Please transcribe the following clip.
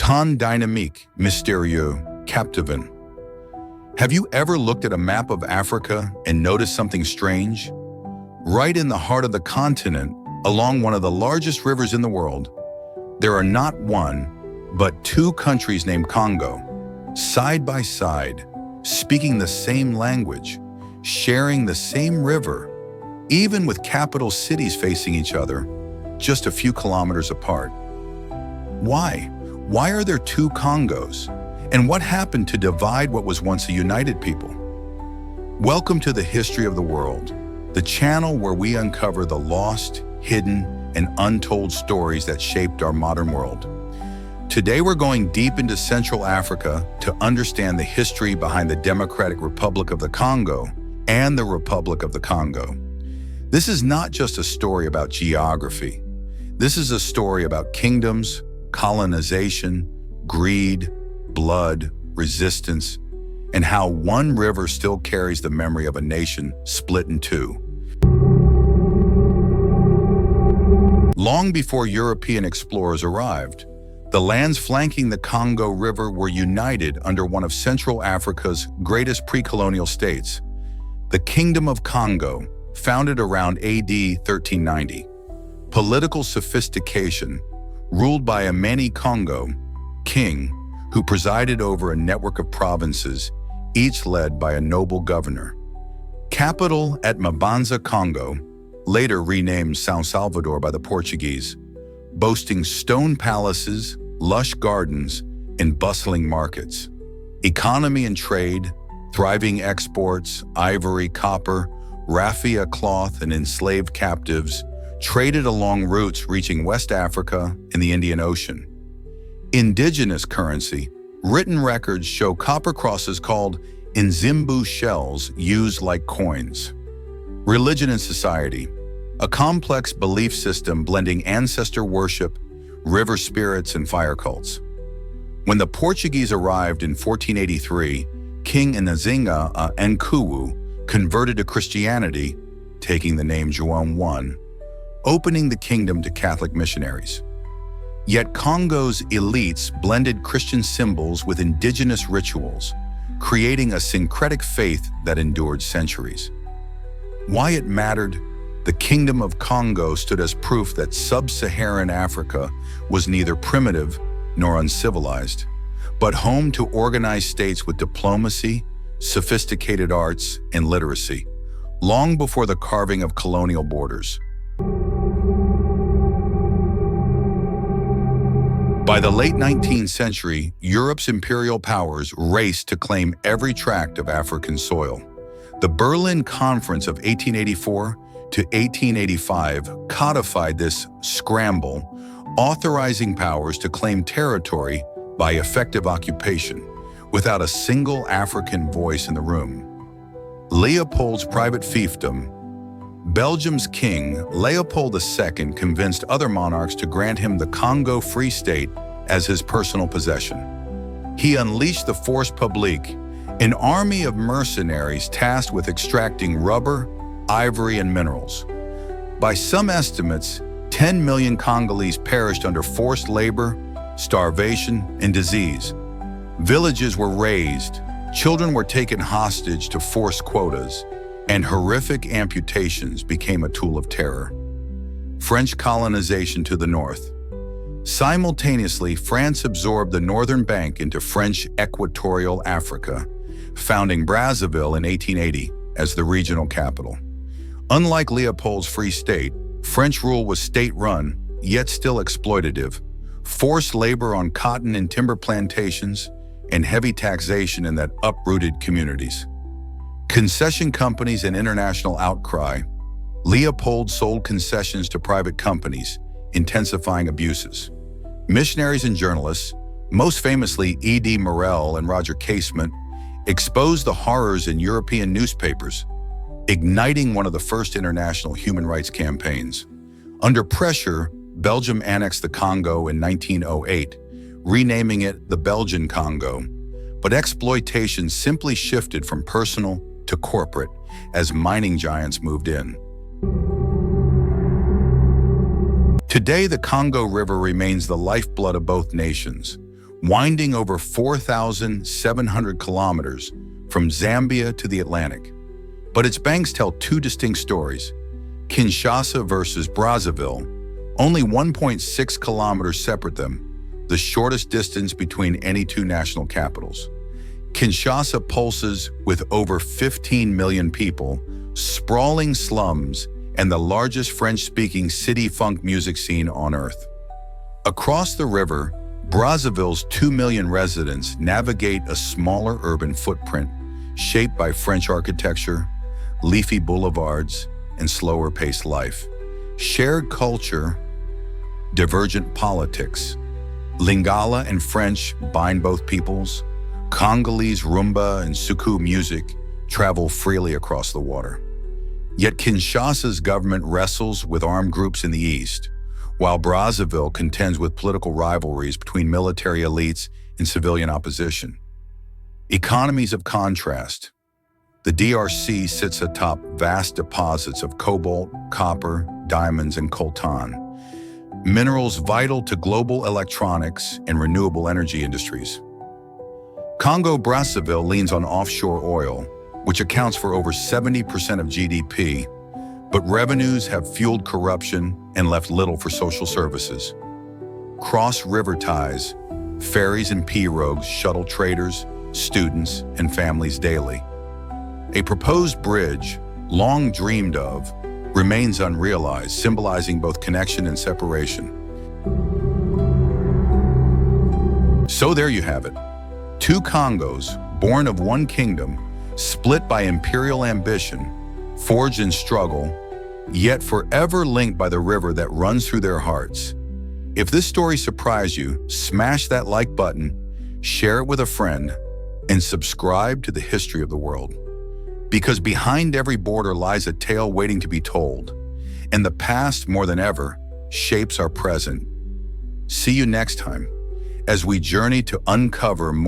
Tant dynamique, mystérieux, captivant. Have you ever looked at a map of Africa and noticed something strange? Right in the heart of the continent, along one of the largest rivers in the world, there are not one, but two countries named Congo, side by side, speaking the same language, sharing the same river, even with capital cities facing each other, just a few kilometers apart. Why? Why are there two Congos? And what happened to divide what was once a united people? Welcome to the History of the World, the channel where we uncover the lost, hidden, and untold stories that shaped our modern world. Today we're going deep into Central Africa to understand the history behind the Democratic Republic of the Congo and the Republic of the Congo. This is not just a story about geography. This is a story about kingdoms, colonization, greed, blood, resistance, and how one river still carries the memory of a nation split in two. Long before European explorers arrived, the lands flanking the Congo River were united under one of Central Africa's greatest pre-colonial states, the Kingdom of Kongo, founded around AD 1390. Political sophistication, ruled by a Mani Kongo king who presided over a network of provinces, each led by a noble governor. Capital at Mbanza, Congo, later renamed São Salvador by the Portuguese, boasting stone palaces, lush gardens, and bustling markets. Economy and trade, thriving exports, ivory, copper, raffia cloth, and enslaved captives traded along routes reaching West Africa and the Indian Ocean. Indigenous currency, written records show copper crosses called Nzimbu shells used like coins. Religion and society, a complex belief system blending ancestor worship, river spirits, and fire cults. When the Portuguese arrived in 1483, King Nzinga Nkuwu converted to Christianity, taking the name João I, opening the kingdom to Catholic missionaries. Yet Congo's elites blended Christian symbols with indigenous rituals, creating a syncretic faith that endured centuries. Why it mattered? The Kingdom of Kongo stood as proof that sub-Saharan Africa was neither primitive nor uncivilized, but home to organized states with diplomacy, sophisticated arts, and literacy, long before the carving of colonial borders. By the late 19th century, Europe's imperial powers raced to claim every tract of African soil. The Berlin Conference of 1884 to 1885 codified this scramble, authorizing powers to claim territory by effective occupation, without a single African voice in the room. Leopold's private fiefdom. Belgium's king, Leopold II, convinced other monarchs to grant him the Congo Free State as his personal possession. He unleashed the Force Publique, an army of mercenaries tasked with extracting rubber, ivory, and minerals. By some estimates, 10 million Congolese perished under forced labor, starvation, and disease. Villages were razed, children were taken hostage to forced quotas, and horrific amputations became a tool of terror. French colonization to the north. Simultaneously, France absorbed the northern bank into French Equatorial Africa, founding Brazzaville in 1880 as the regional capital. Unlike Leopold's Free State, French rule was state-run, yet still exploitative. Forced labor on cotton and timber plantations, and heavy taxation in that uprooted communities. Concession companies and international outcry. Leopold sold concessions to private companies, intensifying abuses. Missionaries and journalists, most famously E.D. Morel and Roger Casement, exposed the horrors in European newspapers, igniting one of the first international human rights campaigns. Under pressure, Belgium annexed the Congo in 1908, renaming it the Belgian Congo, but exploitation simply shifted from personal to corporate as mining giants moved in. Today, the Congo River remains the lifeblood of both nations, winding over 4,700 kilometers from Zambia to the Atlantic. But its banks tell two distinct stories. Kinshasa versus Brazzaville, only 1.6 kilometers separate them, the shortest distance between any two national capitals. Kinshasa pulses with over 15 million people, sprawling slums, and the largest French-speaking city funk music scene on Earth. Across the river, Brazzaville's 2 million residents navigate a smaller urban footprint shaped by French architecture, leafy boulevards, and slower-paced life. Shared culture, divergent politics. Lingala and French bind both peoples. Congolese rumba and suku music travel freely across the water. Yet Kinshasa's government wrestles with armed groups in the east, while Brazzaville contends with political rivalries between military elites and civilian opposition. Economies of contrast. The DRC sits atop vast deposits of cobalt, copper, diamonds, and coltan, minerals vital to global electronics and renewable energy industries. Congo-Brazzaville leans on offshore oil, which accounts for over 70% of GDP, but revenues have fueled corruption and left little for social services. Cross-river ties, ferries and pirogues shuttle traders, students, and families daily. A proposed bridge, long dreamed of, remains unrealized, symbolizing both connection and separation. So there you have it. Two Congos, born of one kingdom, split by imperial ambition, forged in struggle, yet forever linked by the river that runs through their hearts. If this story surprised you, smash that like button, share it with a friend, and subscribe to the history of the world. Because behind every border lies a tale waiting to be told, and the past, more than ever, shapes our present. See you next time, as we journey to uncover more